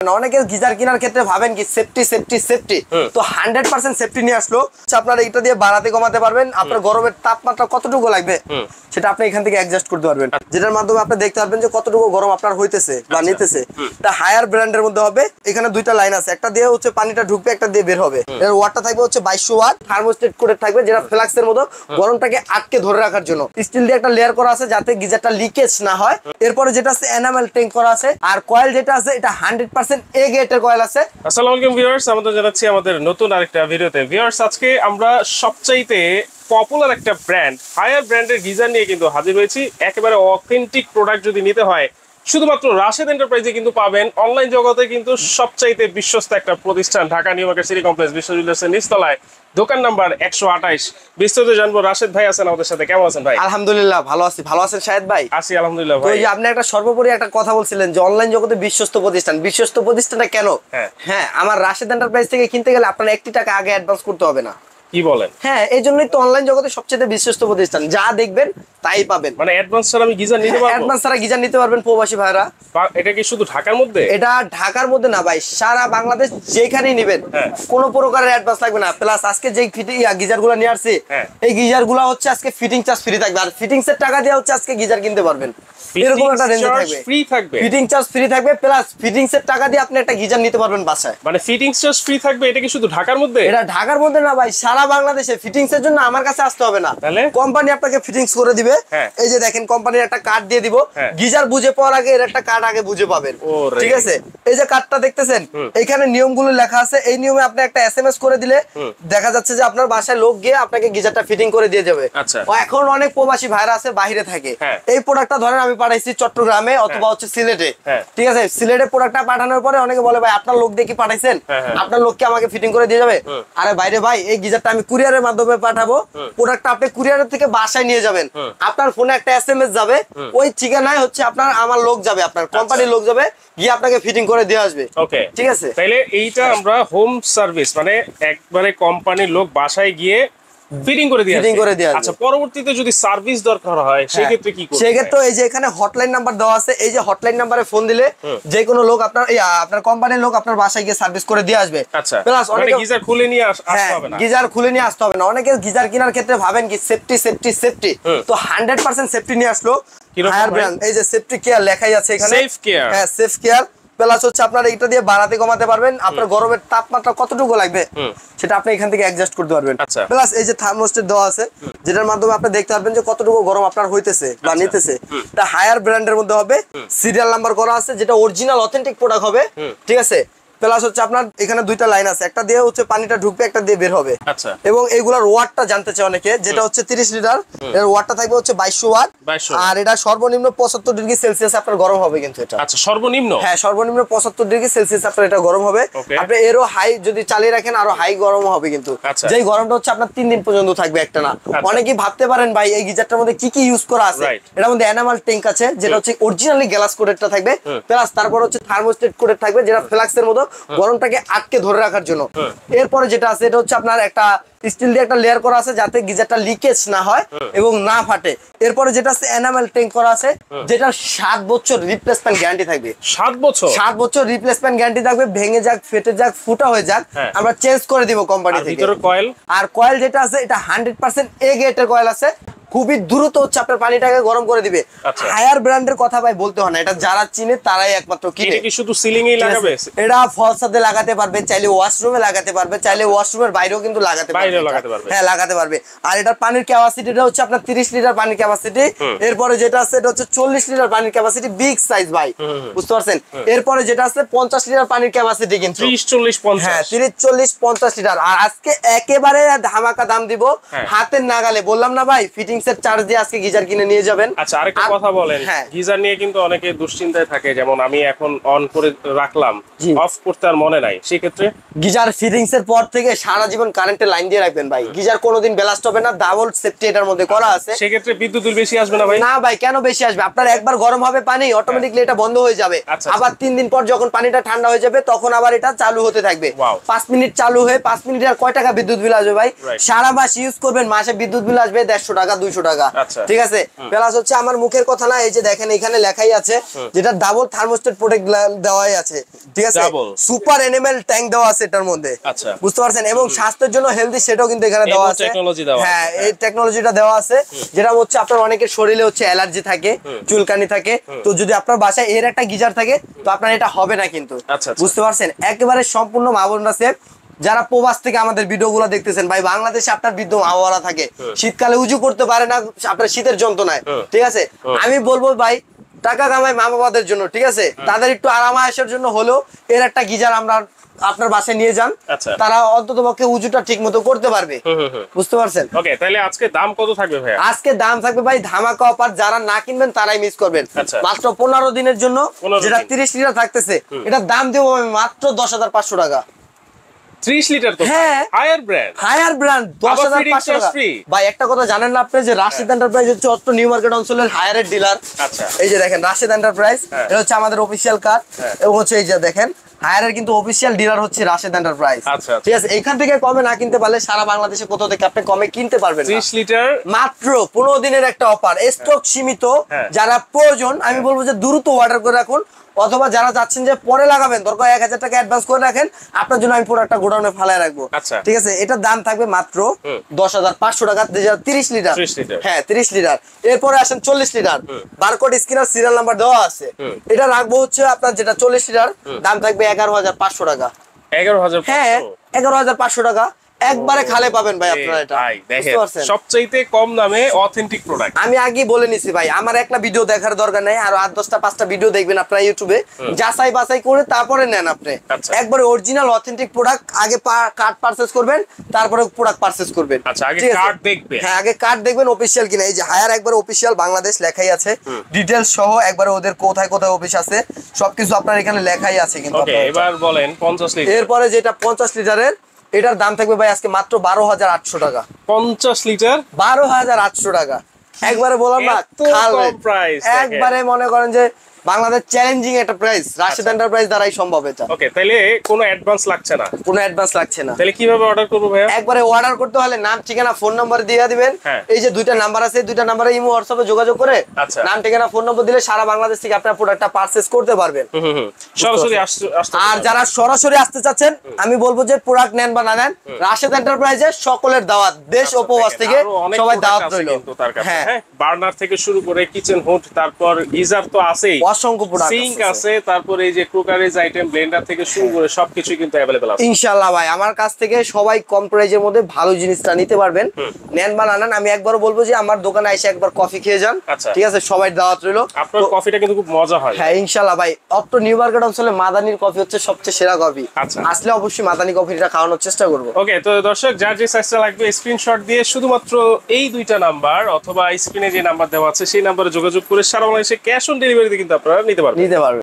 অনেকে গিজার কেনার ক্ষেত্রে ভাবেন কি সেফটি সেফটি সেফটি, তো 100% সেফটি নিয়ে আসলো। আপনারা এটা দিয়ে বাড়াতে কমাতে পারবেন, আপনার গরমের তাপমাত্রা কতটুকু লাগবে সেটা আপনি এখান থেকে অ্যাডজাস্ট করতে পারবেন, যেটার মাধ্যমে আপনি দেখতে পারবেন যে কতটুকু গরম আপনার হইতেছে বা নিতেছে। এটা হায়ার ব্র্যান্ডের মধ্যে হবে। এখানে দুইটা লাইন আছে, একটা দিয়ে হচ্ছে পানিটা ঢুকবে, একটা দিয়ে বের হবে। এর ওয়াটটা থাকবে হচ্ছে 2200 ওয়াট, থার্মোস্টেট করে থাকবে, যেটা ফ্লাক্সের মতো গরমটাকে আটকে ধরে রাখার জন্য। স্টিল দিয়ে একটা লেয়ার করা আছে যাতে গিজারটা লিকেজ না হয়। এরপরে যেটা আছে এনামেল ট্যাঙ্ক করা আছে, আর কয়েল যেটা আছে এটা 100% এ গ্রেডের কয়েল আছে। আসসালামু আলাইকুম ভিউয়ার্স, আমাদের জানাচ্ছি আমাদের নতুন আরেকটা ভিডিওতে। ভিউয়ার্স, আজকে আমরা সবচাইতে পপুলার একটা ব্র্যান্ড হায়ার ব্র্যান্ডের গিজার নিয়ে কিন্তু হাজির হয়েছি। একেবারে অথেন্টিক প্রোডাক্ট যদি নিতে হয় শুধুমাত্র রাশেদ এন্টারপ্রাইজে কিন্তু পাবেন। অনলাইন জগতে কিন্তু সবচাইতে বিশ্বস্ত একটা প্রতিষ্ঠান, Dhaka new market city complex বিশ্ব জুয়েলার্সের নিচতলায়, দোকান নাম্বার 128। বিস্তারিত জানবো। রাশেদ ভাই আছেন আমাদের সাথে, কেমন আছেন ভাই? আলহামদুলিল্লাহ ভালো আছি। ভালো আছেন শাহেদ ভাই? আছি আলহামদুলিল্লাহ ভাই। আপনি একটা সর্বোপরি একটা কথা বলছিলেন যে অনলাইন জগতে বিশ্বস্ত প্রতিষ্ঠান। বিশ্বস্ত প্রতিষ্ঠানটা কেন? হ্যাঁ, আমার রাশেদ এন্টারপ্রাইজ থেকে কিনতে গেলে আপনার 1 টাকা আগে অ্যাডভান্স করতে হবে না। কি বলেন? হ্যাঁ, এই জন্যই তো অনলাইন জগতে সবচেয়ে বিশ্বস্ত প্রতিষ্ঠান। যা দেখবেন তাই পাবেন। মানে অ্যাডভান্স ছাড়া আমি গিজার নিতে পারবো? অ্যাডভান্স ছাড়া গিজার নিতে পারবেন প্রবাসী ভাইরা। এটা কি শুধু ঢাকার মধ্যে? এটা ঢাকার মধ্যে না ভাই, সারা বাংলাদেশ যেখানেই নেবেন কোনো প্রকারের অ্যাডভান্স লাগবে না। প্লাস আজকে যে গিজারগুলো নিয়ে আসছি, এই গিজারগুলো হচ্ছে আজকে ফিটিং চার্জ ফ্রি থাকবে, আর ফিটিংস এর টাকা দিয়ে হচ্ছে আজকে গিজার কিনতে পারবেন। এরকম একটা রেঞ্জ থাকবে, ফ্রি থাকবে, ফিটিং চার্জ ফ্রি থাকবে, প্লাস ফিটিংস এর টাকা দিয়ে আপনি একটা গিজার নিতে পারবেন বাসায়। মানে ফিটিংস চার্জ ফ্রি থাকবে। এটা কি শুধু ঢাকার মধ্যে? এটা ঢাকার মধ্যে না ভাই, সারা বাংলাদেশে। ফিটিংস এর জন্য আমার কাছে আসতে হবে না, কোম্পানি আপনাকে ফিটিংস করে দিবে। এই যে দেখেন কোম্পানির একটা কার্ড দিয়ে দিব, গিজার বুঝে পাওয়ার আগে এর একটা কার্ড আগে বুঝে পাবেন, ঠিক আছে? এই যে কার্ডটা দেখতেছেন, এখানে নিয়মগুলো লেখা আছে। এই নিয়মে আপনি একটা এসএমএস করে দিলে দেখা যাচ্ছে যে আপনার বাসায় লোক গিয়ে আপনাকে গিজারটা ফিটিং করে দিয়ে যাবে। এখন অনেক প্রবাসী ভাইরা আছে বাইরে থাকে, এই প্রোডাক্টটা ধরেন আমি পাঠাইছি চট্টগ্রামে অথবা হচ্ছে সিলেটে, ঠিক আছে? সিলেটে প্রোডাক্টটা পাঠানোর পরে অনেকে বলে ভাই আপনার লোক দিয়ে কি পাঠাইছেন, আপনার লোককে আমাকে ফিটিং করে দিয়ে যাবে। আরে বাইরে ভাই, এই গিজারটা আমি কুরিয়ারের মাধ্যমে পাঠাবো, প্রোডাক্টটা আপনি কুরিয়ারের থেকে বাসায় নিয়ে যাবেন, আপনার ফোনে একটা এসএমএস যাবে, ওই ঠিকানায় হচ্ছে আপনার আমার লোক যাবে, আপনার কোম্পানির লোক যাবে, গিয়ে আপনাকে ফিটিং করে দিয়ে আসবে। ওকে, ঠিক আছে? তাইলে এইটা আমরা হোম সার্ভিস, মানে একবারে কোম্পানির লোক বাসায় গিয়ে ফিটিং করে দিয়ে আসবে। আচ্ছা, পরবর্তীতে যদি সার্ভিস দরকার হয় সেই ক্ষেত্রে কি করতে? সেই ক্ষেত্রে এই যে এখানে হটলাইন নাম্বার দেওয়া আছে, এই যে হটলাইন নম্বরে ফোন দিলে যে কোনো লোক আপনার কোম্পানির লোক আপনার বাসায় গিয়ে সার্ভিস করে দিয়ে আসবে। আচ্ছা, প্লাস অনেকে গিজার খুলে নিয়ে আসতে হবে না। গিজার খুলে নিয়ে আসতে হবে না। অনেকে গিজার কেনার ক্ষেত্রে ভাবেন কি সেফটি সেফটি সেফটি, তো 100% সেফটি নিয়ে আসলো হায়ার ব্র্যান্ড। এই যে সেফটি কেয়ার লেখাই আছে এখানে, সেফ কেয়ার। হ্যাঁ, সেফ কেয়ার। প্লাস হচ্ছে আপনারা এটা দিয়ে বাড়াতে কমাতে পারবেন, আপনার গরমের তাপমাত্রা কতটুকু লাগবে সেটা আপনি এখান থেকে অ্যাডজাস্ট করতে পারবেন। প্লাস এই যে থার্মোস্টেট দেওয়া আছে, যেটার মাধ্যমে আপনি দেখতে পারবেন যে কতটুকু গরম আপনার হইতেছে বা নিতেছে। এটা হায়ার ব্র্যান্ডের মধ্যে হবে, সিরিয়াল নাম্বার করা আছে, যেটা অরিজিনাল অথেন্টিক প্রোডাক্ট হবে, ঠিক আছে? প্লাস হচ্ছে আপনার এখানে দুইটা লাইন আছে, একটা দিয়ে হচ্ছে পানিটা ঢুকবে, একটা দিয়ে বের হবে। এবং এইগুলার ওয়াটটা জানতে চায় অনেকে, যেটা হচ্ছে 30 লিটার, এর ওয়াটটা থাকবে হচ্ছে 2200 ওয়াট, আর এটা সর্বনিম্ন 75 ডিগ্রি সেলসিয়াস আপনার গরম হবে কিন্তু এটা। আচ্ছা, সর্বনিম্ন? হ্যাঁ, সর্বনিম্ন 75 ডিগ্রি সেলসিয়াস আপনার এটা গরম হবে। আপনি এরও হাই যদি চালিয়ে রাখেন আরো হাই গরম হবে কিন্তু, যেই গরমটা হচ্ছে আপনার 3 দিন পর্যন্ত থাকবে একটা না। অনেকেই ভাবতে পারেন ভাই এই গিজারটার মধ্যে কি কি ইউজ করা আছে। এটার মধ্যে এনামেল ট্যাঙ্ক আছে, যেটা হচ্ছে অরিজিনালি গ্লাস কোটেডটা থাকবে, প্লাস তারপর হচ্ছে থার্মোস্টেট কোটেড থাকবে, যেটা ফ্লাক্সের মতো গরমটাকে আটকে ধরে রাখার জন্য। এরপরে যেটা আছে এটা হচ্ছে আপনার একটা স্টিল দিয়ে একটা লেয়ার করা আছে যাতে গিজারটা লিকেজ না হয় এবং না ফাটে। এরপরে যেটা আছে এনামেল ট্যাঙ্ক করা আছে, যেটা 7 বছর রিপ্লেসমেন্ট গ্যারান্টি থাকবে। 7 বছর রিপ্লেসমেন্ট গ্যারান্টি থাকবে। ভেঙে যাক, ফেটে যাক, ফুটা হয়ে যাক, আমরা চেঞ্জ করে দিব কোম্পানি থেকে। আর কয়েল যেটা আছে এটা 100% এ গ্রেডের কয়েল আছে, খুবই দ্রুত হচ্ছে আপনার পানিটাকে গরম করে দিবে। হায়ার ব্র্যান্ডের কথা ভাই বলতে হয় না, এটা যারা চিনে তারাই একমাত্র কিনে। এটা কি শুধু সিলিং এই লাগাবে? এটা ফলসাতে লাগাতে পারবে, চাইলে ওয়াশরুমে লাগাতে পারবে, চাইলে ওয়াশরুমের বাইরেও কিন্তু লাগাতে পারবে। হ্যাঁ, লাগাতে পারবে। আর এটার পানির ক্যাপাসিটিটা হচ্ছে আপনার 30 লিটার পানির ক্যাপাসিটি। এরপরে যেটা আছে এটা হচ্ছে 40 লিটার পানির ক্যাপাসিটি, বিগ সাইজ ভাই, বুঝতে পারছেন? এরপরে যেটা আছে 50 লিটার পানির ক্যাপাসিটি কিন্তু 30 40 50। হ্যাঁ, 30 40 50 লিটার। আর আজকে একেবারে ধামাকা দাম দিব, হাতের নাগালে। বললাম না ভাই, ফিটিংস এর চার্জ দিয়ে আজকে গিজার কিনে নিয়ে যাবেন। আচ্ছা, আরেকটা কথা বলেন, গিজার নিয়ে কিন্তু অনেকে দুশ্চিন্তায় থাকে, যেমন আমি এখন অন করে রাখলাম, অফ করতে আর মনে নাই, সেই ক্ষেত্রে গিজার ফিটিংস এর পর থেকে সারা জীবন কারেন্টের লাইন দিয়ে দিয়ে রাখবেন ভাই, গিজার কোনোদিন ব্লাস্ট হবে না, ডাবল সেফটি এটার মধ্যে করা আছে। সেক্ষেত্রে বিদ্যুৎ বিল বেশি আসবে না ভাই? না ভাই, কেন বেশি আসবে? আপনার একবার গরম হবে পানি, অটোমেটিকলি এটা বন্ধ হয়ে যাবে। আবার 3 দিন পর যখন পানিটা ঠান্ডা হয়ে যাবে তখন আবার এটা চালু হতে থাকবে। 5 মিনিট চালু হয়ে 5 মিনিট আর কয় টাকা বিদ্যুৎ বিল আসবে ভাই? সারা মাস ইউজ করবেন, মাসে বিদ্যুৎ বিল আসবে 150 টাকা 200 টাকা। ঠিক আছে, প্লাস হচ্ছে আমার মুখের কথা না, এই যে দেখেন এখানে লেখাই আছে যেটা ডাবল থার্মোস্টেট প্রোটেক্ট দেওয়াই আছে। ঠিক আছে, সুপার এনিমেল ট্যাঙ্ক দেওয়া আছে এটার মধ্যে, বুঝতে পারছেন? এবং স্বাস্থ্যের জন্য হেলদি সেটাও কিন্তু এখানে দেওয়া আছে। হ্যাঁ, এই টেকনোলজিটা দেওয়া আছে, যেটা হচ্ছে আপনার অনেকের শরীরে হচ্ছে অ্যালার্জি থাকে, চুলকানি থাকে, তো যদি আপনার বাসায় এর একটা গিজার থাকে তো আপনার এটা হবে না কিন্তু, বুঝতে পারছেন? একেবারে সম্পূর্ণ মা বোনরা সেফ। যারা প্রবাস থেকে আমাদের ভিডিওগুলো দেখতেছেন ভাই, বাংলাদেশে আপনার বৃদ্ধ মা-বাবারা থাকে, শীতকালে উজু করতে পারে না আপনার শীতের যন্ত্রণায়। ঠিক আছে, আমি বলবো ভাই, টাকা কামাই মা বাবাদের জন্য, ঠিক আছে, তাদের একটু আরাম আয়েশের জন্য হলেও এর একটা গিজার আমরা আপনার বাসায় নিয়ে যান, তারা অন্তত পক্ষে উজুটা ঠিক মতো করতে পারবে, বুঝতে পারছেন? ওকে, তাহলে আজকে দাম কত থাকবে ভাই? আজকে দাম থাকবে ভাই ধামাকা অফার, যারা না কিনবেন তারাই মিস করবেন। মাত্র 15 দিনের জন্য যেটা 30 লিটার থাকতেছে, এটার দাম দেবো আমি মাত্র 10,500 টাকা। 30 লিটার তো? হ্যাঁ, হায়ার ব্র্যান্ড 10,500 টাকা। ভাই একটা কথা জানেন না আপনি যে রাশিদ এন্টারপ্রাইজ হচ্ছে অত্র নিউ মার্কেট অঞ্চলের হায়ারের ডিলার। আচ্ছা, এই যে দেখেন রাশিদ এন্টারপ্রাইজ, এটা হচ্ছে আমাদের অফিশিয়াল কার্ড, এবং হচ্ছে এই যে দেখেন হায়ারের কিন্তু অফিশিয়াল ডিলার হচ্ছে রাশিদ এন্টারপ্রাইজ। ঠিক আছে, এখান থেকে কমে না কিনতে পারলে সারা বাংলাদেশে কোথাও থেকে আপনি কমে কিনতে পারবেন। 30 লিটার মাত্র 15 দিনের একটা অফার, স্টক সীমিত। যারা প্রয়োজন আমি বলবো যে দ্রুত অর্ডার করে রাখুন, অথবা যারা যাচ্ছেন যে পরে লাগাবেন দরকার 1000 টাকা অ্যাডভান্স করে রাখেন, আপনার জন্য আমি পুরো একটা গোডাউনে ফালায় রাখবো। ঠিক আছে, এটার দাম থাকবে মাত্র 10,500 টাকা। 30 লিটার, হ্যাঁ 30 লিটার। এরপরে আসেন 40 litre, barcode scanner serial number দেওয়া আছে। এটা রাখবো হচ্ছে আপনার যেটা 40 লিটার, দাম থাকবে 11,500 টাকা। 11,500? হ্যাঁ, 11,500 টাকা একবারে খালে পাবেন ভাই আপনারা। এটা সবচেয়ে কম দামে অথেন্টিক প্রোডাক্ট। আমি আগে বলে নিছি ভাই, আমার একটা ভিডিও দেখার দরকার নাই, আর 8-10টা 5টা ভিডিও দেখবেন আপনারা ইউটিউবে, যাচাই বাছাই করে তারপরে নেন আপনি। একবারে অরিজিনাল অথেন্টিক প্রোডাক্ট আগে কার্ড পারচেজ করবেন, তারপরে প্রোডাক্ট পারচেজ করবেন। আচ্ছা, আগে কার্ড দেখবেন। হ্যাঁ, আগে কার্ড দেখবেন অফিশিয়াল কিনা। এই যে হায়ার একবার অফিশিয়াল বাংলাদেশ লেখাই আছে, ডিটেইলস সহ একবারে ওদের কোথায় কোথায় অফিস আছে সবকিছু আপনার এখানে লেখাই আছে কিন্তু। ওকে, এবার বলেন 50 লিটার। এরপরে যেটা 50 লিটারের, এটার দাম থাকবে ভাই আজকে মাত্র 12,800 টাকা। 50 লিটার 12,800 টাকা। একবারে বললাম না, একবারে মনে করেন যে বাংলাদেশ চ্যালেঞ্জিং একটা প্রাইস, রাশিদ এন্টারপ্রাইজ দ্বারাই সম্ভব এটা। ওকে, তাহলে কোনো অ্যাডভান্স লাগছে না? কোনো অ্যাডভান্স লাগছে না। তাহলে কিভাবে অর্ডার করব ভাই? একবারে অর্ডার করতে হলে নাম ঠিকানা ফোন নাম্বার দিয়ে দিবেন। এই যে দুইটা নাম্বার আছে, দুইটা নাম্বারে ইমো হোয়াটসঅ্যাপে যোগাযোগ করে নাম ঠিকানা ফোন নম্বর দিলে সারা বাংলাদেশ থেকে আপনার প্রোডাক্টটা পারচেজ করতে পারবেন। সরাসরি আসতে। আর যারা সরাসরি আসতে চাচ্ছেন আমি বলবো যে প্রোডাক্ট নেন বা না নেন, রাশিদ এন্টারপ্রাইজের সকলের দাওয়াত, দেশ ও প্রবাস থেকে সবাই দাওয়াত রইল। হ্যাঁ, বার্নার থেকে শুরু করে কিচেন হুড, তারপর গিজার তো আছেই, অসংখ্য প্রোডাক্ট আছে, তারপর এই যে কুকারেজ আইটেম, ব্লেন্ডার থেকে শুরু করে সবকিছু কিন্তু अवेलेबल আছে ইনশাআল্লাহ। ভাই আমার কাছ থেকে সবাই কম প্রাইজের মধ্যে ভালো জিনিসটা নিতে পারবেন, নেন বা না নেন। আমি একবারও বলবো যে আমার দোকানে এসে একবার কফি খেয়ে যান। ঠিক আছে, সবাই দাওয়াত রইল। আপনার কফিটা কিন্তু খুব মজা হয়। হ্যাঁ ইনশাআল্লাহ ভাই, অত্র নিউ মার্কেট অঞ্চলে মাদানির কফি হচ্ছে সবচেয়ে সেরা কফি। আসলে অবশ্যই মাদানি কফিটা খাওয়ানোর চেষ্টা করব। ওকে, তো দর্শক যার যে সাইজটা লাগবে স্ক্রিনশট দিয়ে শুধুমাত্র এই দুইটা নাম্বার অথবা স্ক্রিনে যে নাম্বার দেওয়া আছে সেই নাম্বারে যোগাযোগ করে সারা বাংলাদেশে ক্যাশ অন ডেলিভারিতে কিন্তু আপনারা নিতে পারবেন।